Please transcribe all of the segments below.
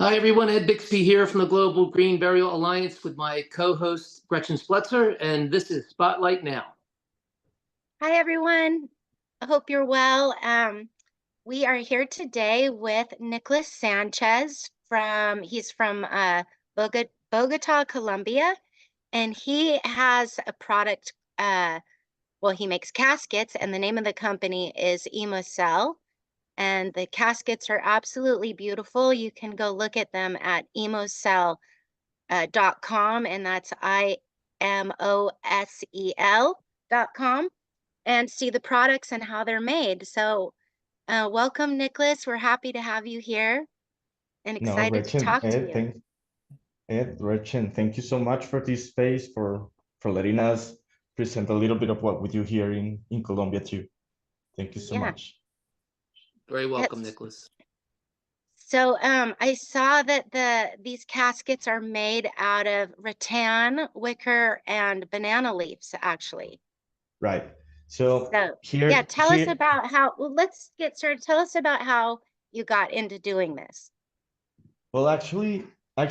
Hi, everyone. Ed Bixby here from the Global Green Burial Alliance with my co-host, Gretchen Spletzer, and this is Spotlight Now. Hi, everyone. I hope you're well. We are here today with Nicolas Sanchez he's from Bogota, Colombia, and he has a product, he makes caskets, and the name of the company is Imosel. And the caskets are absolutely beautiful. You can go look at them at imosel.com, and that's IMOSEL.com, and see the products and how they're made. So welcome, Nicolas. We're happy to have you here and No, excited to Gretchen, talk to you. Gretchen, thank you so much for this space, for letting us present a little bit of what we do here in Colombia too. Thank you so Yeah. much. Very welcome, Yes. Nicolas. So I saw that these caskets are made out of rattan, wicker, and banana leaves, actually. Right. So Yeah, tell us about let's get started. Tell us about how you got into doing this. Well, actually, I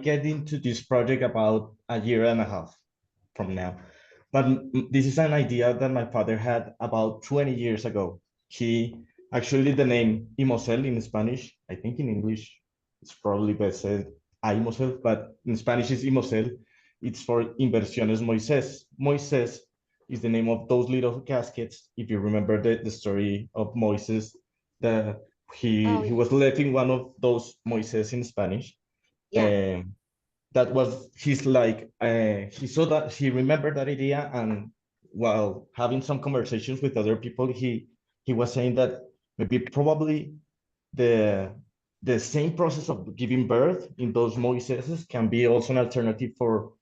get into this project about a year and a half from now. But this is an idea that my father had about 20 years ago. He actually, the name Imosel in Spanish, I think in English, it's probably best said Imosel, but in Spanish it's Imosel. It's for Inversiones Moisés. Moisés is the name of those little caskets. If you remember the story of Moises, the he was left in one of those Moises in Spanish. Yeah. That was his like he saw that, he remembered that idea, and while having some conversations with other people, he was saying that maybe probably the the same process of giving birth in those Moises can be also an alternative for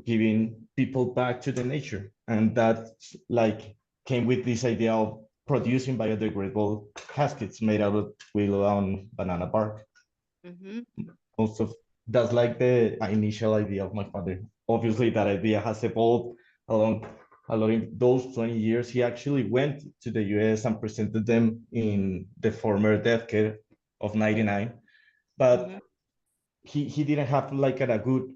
giving people back to the nature, and that like came with this idea of producing biodegradable caskets made out of willow and banana bark. Most of That's like the initial idea of my father. Obviously, that idea has evolved along those 20 years. He actually went to the US and presented them in the former death care of 99, but he didn't have like a good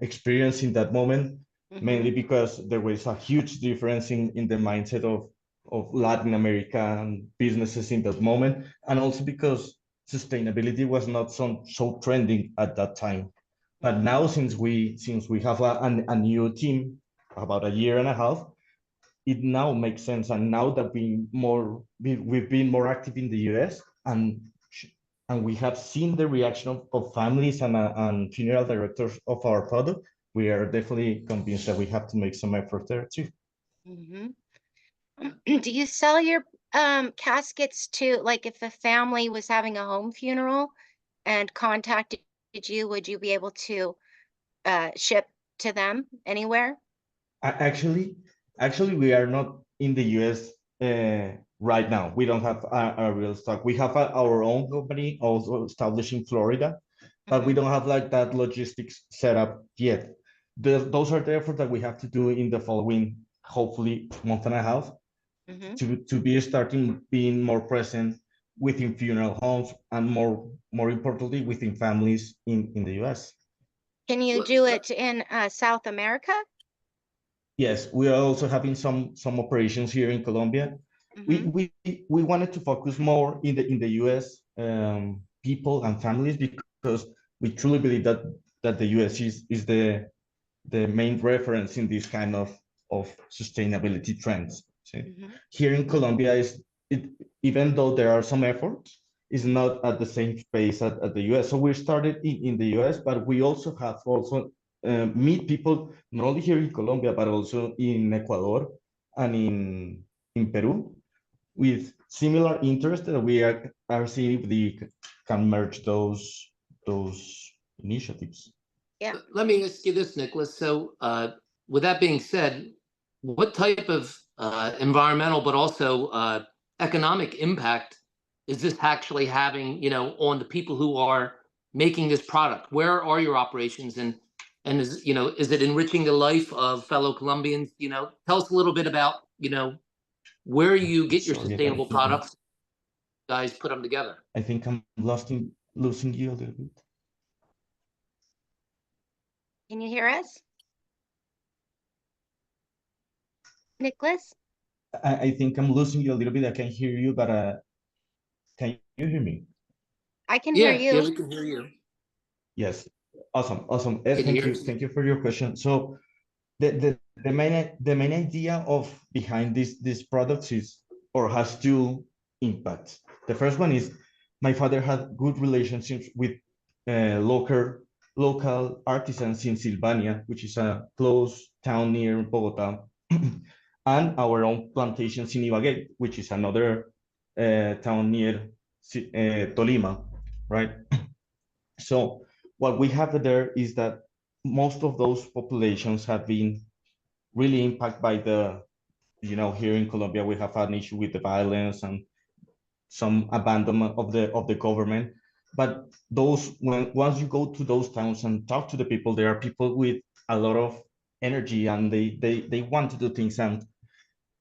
experience in that moment, mainly because there was a huge difference in the mindset of Latin American businesses in that moment, and also because sustainability was not so trending at that time. But now, since we have a new team about a year and a half, it now makes sense. And now that we've been more active in the US, and we have seen the reaction of families and funeral directors of our product, we are definitely convinced that we have to make some effort there too. Do you sell your caskets to, like, if a family was having a home funeral and contacted you, would you be able to ship to them anywhere? Actually, we are not in the US right now. We don't have a real stock. We have our own company also established in Florida, but we don't have like that logistics set up yet. Those are the efforts that we have to do in the following, hopefully, month and a half, to be starting being more present within funeral homes, and more importantly within families in the US. Can you do it in South America? Yes, we are also having some operations here in Colombia. We wanted to focus more in the US people and families, because we truly believe that the US is the main reference in this kind of sustainability trends. So here in Colombia, even though there are some efforts, is not at the same pace at the US. So we started in the US, but we also have meet people not only here in Colombia, but also in Ecuador and in Peru, with similar interest that we are seeing if they can merge those initiatives. Yeah. Let me ask you this, Nicolas. So with that being said, what type of environmental but also economic impact is this actually having, on the people who are making this product? Where are your operations, and is it enriching the life of fellow Colombians? Tell us a little bit about, where you get your sustainable products. Guys put them together. I think I'm lost losing you a little bit. Can you hear us? Nicholas? I think I'm losing you a little bit. I can hear you, but can you hear me? I can hear Yeah, you. we can hear you. Yes. Awesome. Awesome. Ed, Can you thank hear you. us? Thank you for your question. So the main idea of behind these products is or has two impacts. The first one is my father had good relationships with local artisans in Sylvania, which is a close town near Bogota, and our own plantations in Ibagué, which is another town near Tolima, right? So what we have there is that most of those populations have been really impacted by here in Colombia, we have an issue with the violence and some abandonment of the government. But once you go to those towns and talk to the people, there are people with a lot of energy and they want to do things. And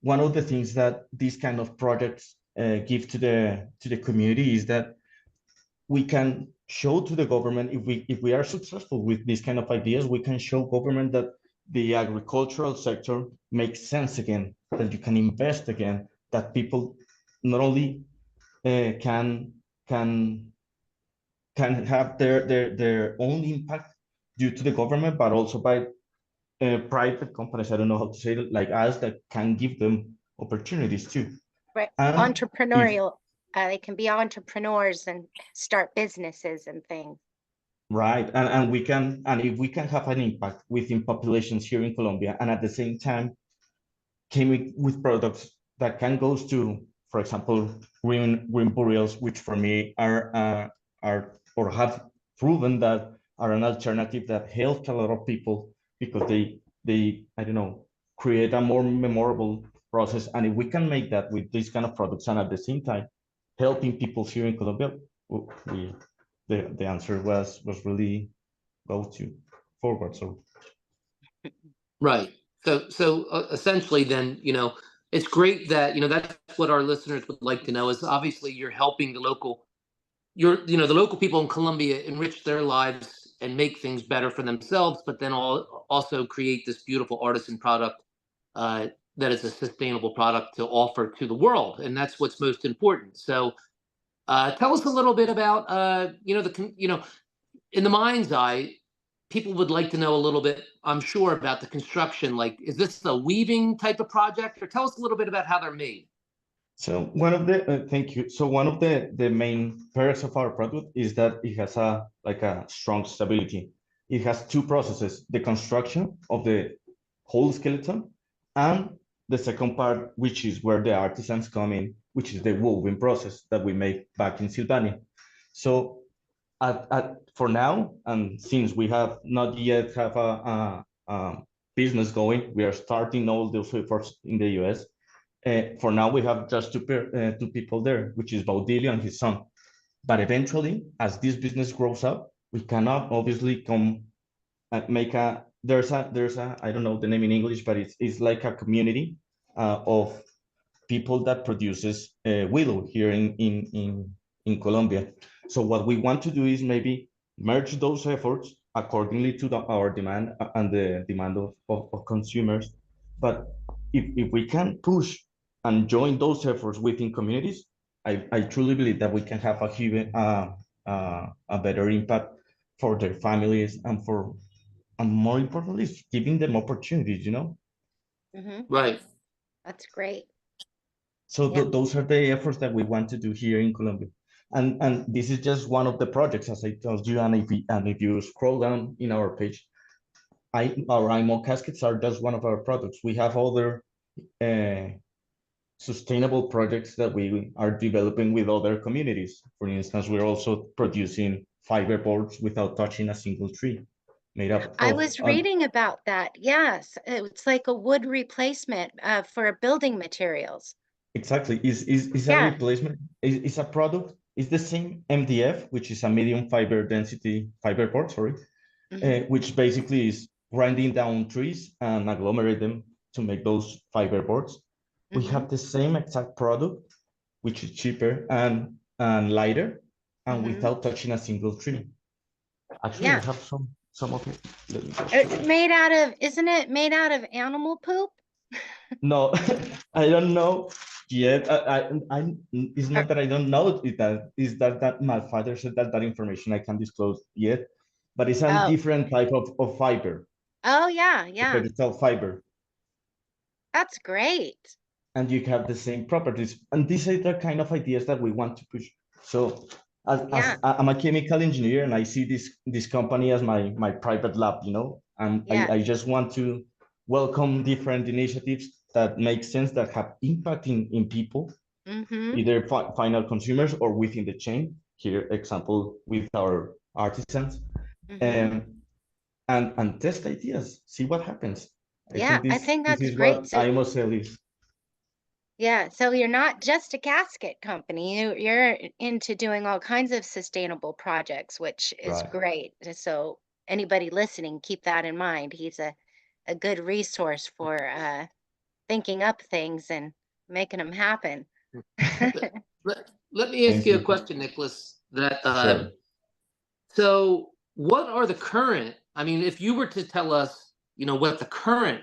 one of the things that these kind of projects give to the community is that we can show to the government if we are successful with these kind of ideas, we can show government that the agricultural sector makes sense again, that you can invest again, that people not only can can have their own impact due to the government, but also by private companies. I don't know how to say it, like us, that can give them opportunities too. Right. And if Entrepreneurial. They can be entrepreneurs and start businesses and things. Right, and we can, and if we can have an impact within populations here in Colombia, and at the same time came with products that can go to, for example, green burials, which for me are or have proven that are an alternative that helped a lot of people because they I don't know, create a more memorable process. And if we can make that with these kind of products and at the same time helping people here in Colombia, we the answer was really go to forward. So Right. So essentially, then it's great that that's what our listeners would like to know is obviously you're helping the local people in Colombia enrich their lives and make things better for themselves, but then also create this beautiful artisan product uh, that is a sustainable product to offer to the world, and that's what's most important. So, tell us a little bit about in the mind's eye, people would like to know a little bit, I'm sure, about the construction. Like, is this a weaving type of project, or tell us a little bit about how they're made? so one of the thank you. So one of the main perks of our product is that it has a strong stability. It has two processes: the construction of the whole skeleton, and the second part, which is where the artisans come in, which is the woven process that we make back in Sylvania. So for now, and since we have not yet have a business going, we are starting all those efforts in the US. For now, we have just two people there, which is Baudilio and his son. But eventually, as this business grows up, we cannot obviously come and make there's a I don't know the name in English, but it's like a community of people that produces willow here in Colombia. So what we want to do is maybe merge those efforts accordingly to our demand and the demand of consumers. But if we can push and join those efforts within communities, I truly believe that we can have a better impact for their families and more importantly, giving them opportunities, Mm-hmm. Right. That's great. So Yeah. those are the efforts that we want to do here in Colombia. And this is just one of the projects, as I told you. And if you scroll down in our page, our IMO caskets are just one of our products. We have other uh, sustainable projects that we are developing with other communities. For instance, we're also producing fiber boards without touching a single tree, made up I of was reading about that. Yes, it's like a wood replacement for building materials. exactly is a Yeah. replacement. Is a product. It's the same MDF, which is a medium fiber density fiber board. Sorry, Mm-hmm. which basically is grinding down trees and agglomerate them to make those fiber boards. We Mm-hmm. have the same exact product, which is cheaper and lighter, and without touching a single tree. Actually, I Yeah. have some of it. Let me just It's show you. made out of, isn't it made out of animal poop? No, I don't know yet. It's not that I don't know it. That is that my father said that information I can't disclose yet, but it's a Oh, different type of fiber, oh yeah, the yeah. vegetal fiber, That's great. and you have the same properties. And these are the kind of ideas that we want to push. So, Yeah, I'm a chemical engineer, and I see this company as my private lab, you know, and yeah. I just want to welcome different initiatives that make sense, that have impact in people, Mm-hmm. either final consumers or within the chain. Here, example with our artisans, Mm-hmm. and test ideas, see what happens. I Yeah, think I this think this that's is great. what So Imosel is. yeah, so you're not just a casket company. You're into doing all kinds of sustainable projects, which is Right. great. So anybody listening, keep that in mind. He's a good resource for thinking up things and making them happen. Let me ask Thank you a you. question, Nicholas. That Sure. so what are the current? I mean, if you were to tell us, what the current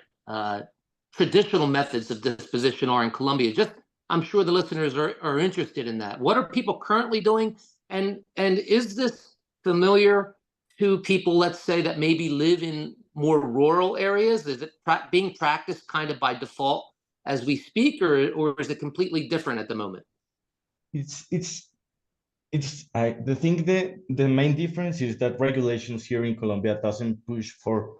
traditional methods of disposition are in Colombia, just I'm sure the listeners are interested in that. What are people currently doing, and is this familiar to people, let's say, that maybe live in more rural areas? Is it being practiced kind of by default as we speak, or is it completely different at the moment? It's the thing, the main difference is that regulations here in Colombia doesn't push for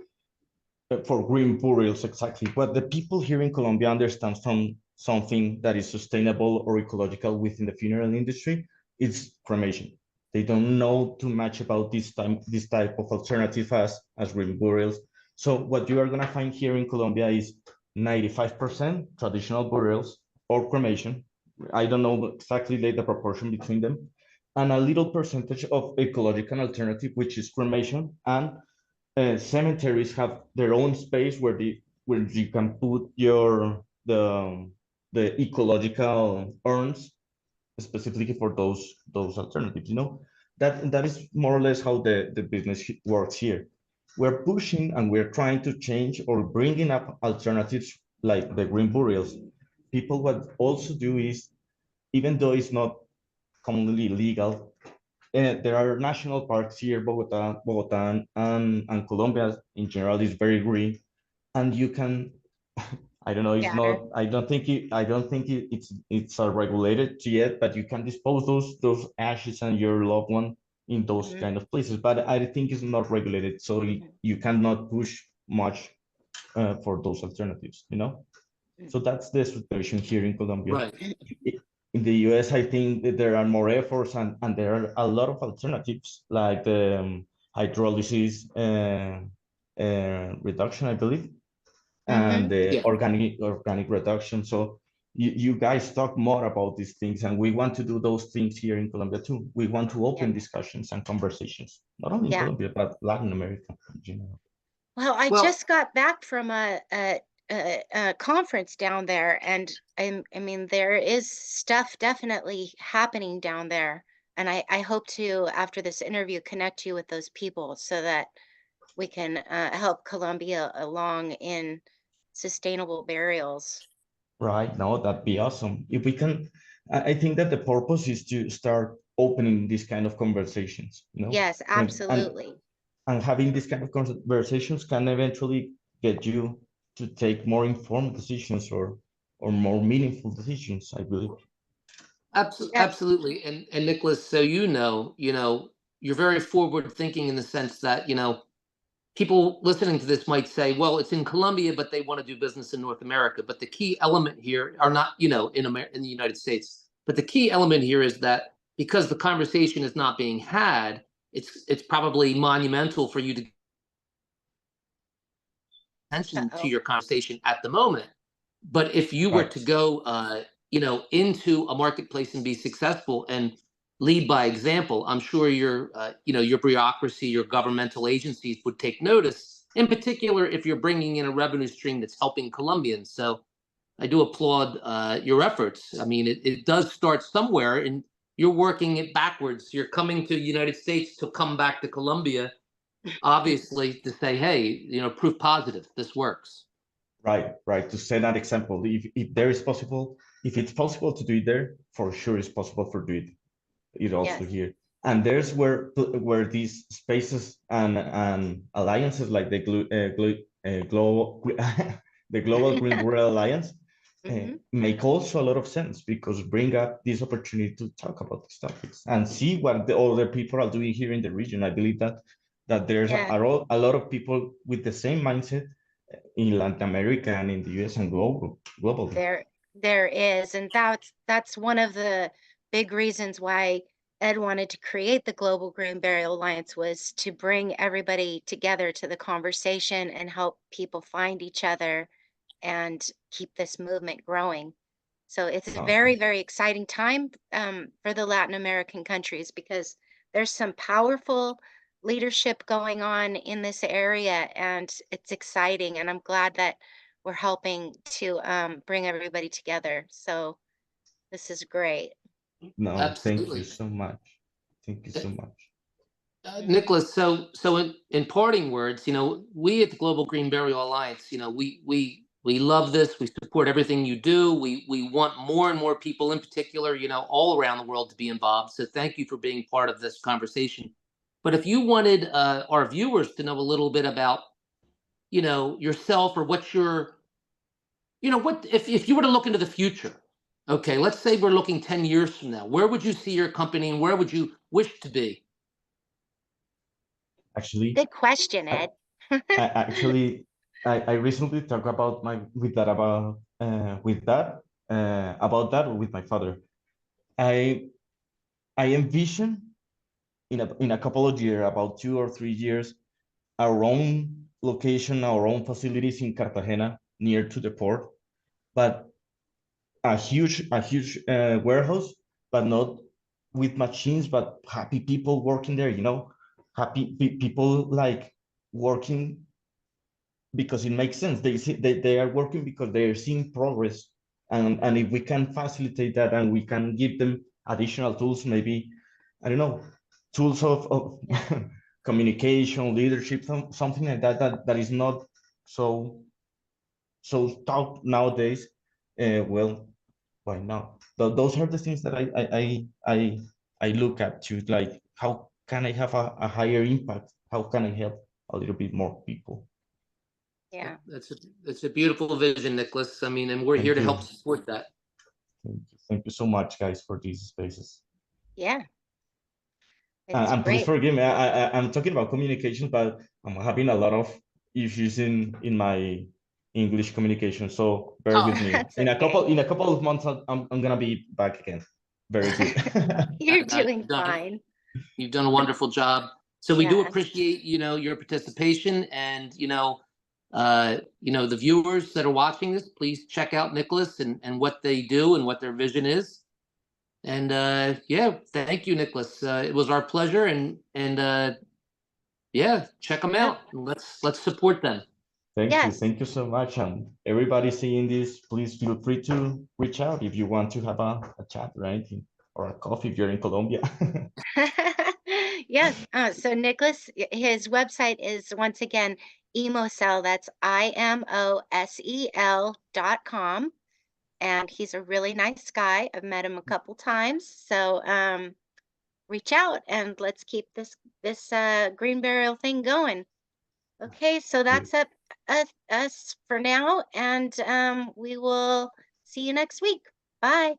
green burials exactly. What the people here in Colombia understand from something that is sustainable or ecological within the funeral industry is cremation. They don't know too much about this type of alternative as green burials. So what you are gonna find here in Colombia is 95% traditional burials or cremation. I don't know exactly the proportion between them, and a little percentage of ecological alternative, which is cremation. And cemeteries have their own space where you can put the ecological urns specifically for those alternatives. You know, that is more or less how the business works here. We're pushing and we're trying to change or bringing up alternatives like the green burials. People what also do is, even though it's not commonly legal, there are national parks here, Bogota, and Colombia in general is very green, and you can. I don't know. It's Yeah. not. I don't think it's regulated yet, but you can dispose those ashes and your loved one in those Mhm. kind of places. But I think it's not regulated, so you cannot push much for those alternatives. You know. So that's the situation here in Colombia. Right. In the US, I think that there are more efforts, and there are a lot of alternatives like the hydrolysis reduction, I believe, and Mhm. the Yeah. organic reduction. So you guys talk more about these things, and we want to do those things here in Colombia too. We want to open discussions and conversations, not only in Yeah. Colombia, but Latin America in general. Well, I Well, just got back from a conference down there, and I mean, there is stuff definitely happening down there. And I hope to, after this interview, connect you with those people so that we can help Colombia along in sustainable burials. Right. No, that'd be awesome. If we can, I think that the purpose is to start opening these kind of conversations, you know, Yes, and and absolutely. and having these kind of conversations can eventually get you to take more informed decisions or more meaningful decisions, I believe. Yeah. absolutely. And Nicholas, so you're very forward thinking in the sense that, people listening to this might say, well, it's in Colombia, but they want to do business in North America. But the key element here are not, in the United States. But the key element here is that because the conversation is not being had, it's probably monumental for you to attention to Uh-oh. your conversation at the moment. But if you were Right. to go, into a marketplace and be successful and lead by example, I'm sure your bureaucracy, your governmental agencies would take notice. In particular, if you're bringing in a revenue stream that's helping Colombians. So I do applaud your efforts. I mean, it does start somewhere, and you're working it backwards. You're coming to the United States to come back to Colombia, obviously, to say, hey, proof positive, this works. Right, right. To set that example, if there is possible, if it's possible to do it there, for sure it's possible for do it also Yes. here. And there's where these spaces and alliances like the global the Global Green Burial Alliance make also a lot of sense, because bring up this opportunity to talk about these topics and see what the other people are doing here in the region. I believe that there's a lot of people with the same mindset in Latin America and in the US and globally. There is, and that's one of the big reasons why Ed wanted to create the Global Green Burial Alliance, was to bring everybody together to the conversation and help people find each other and keep this movement growing. So it's a very, very exciting time for the Latin American countries, because there's some powerful leadership going on in this area, and it's exciting. And I'm glad that we're helping to bring everybody together. So this is great. No, thank you Absolutely. so much. Thank you so much. Nicholas, so in parting words, we at the Global Green Burial Alliance, we love this. We support everything you do. We want more and more people, in particular, all around the world, to be involved. So thank you for being part of this conversation. But if you wanted our viewers to know a little bit about, yourself, or what your, what if you were to look into the future, okay, let's say we're looking 10 years from now, where would you see your company and where would you wish to be? Actually, good question, Ed. I recently talked about with my father. I envision in a couple of years, about 2 or 3 years, our own location, our own facilities in Cartagena, near to the port, but a huge warehouse, but not with machines, but happy people working there, happy people like working because it makes sense. They are working because they are seeing progress. And if we can facilitate that and we can give them additional tools, maybe, I don't know, tools of communication, leadership, something like that is not so taught nowadays. Well, why not? Those are the things that I look at to, like, how can I have a higher impact? How can I help a little bit more people? Yeah. That's a beautiful vision, Nicholas. I mean, and we're here to help support that. Thank you so much, guys, for these spaces. Yeah. And please Great. forgive me. I'm talking about communication, but I'm having a lot of issues in my English communication. So bear with me. In a couple of months, I'm gonna be back again. Very good. You're doing fine. You've done a wonderful job. So we do appreciate, your participation, and, the viewers that are watching this, please check out Nicholas and what they do and what their vision is. And thank you, Nicholas. It was our pleasure, and check them out. Let's support them. Thank you so much. And everybody seeing this, please feel free to reach out if you want to have a chat, right? Or a coffee if you're in Colombia. Yes. So Nicholas, his website is, once again, Imosel. That's IMOSEL.com. And he's a really nice guy. I've met him a couple times. So reach out and let's keep this green burial thing going. Okay, so that's us for now, and we will see you next week. Bye.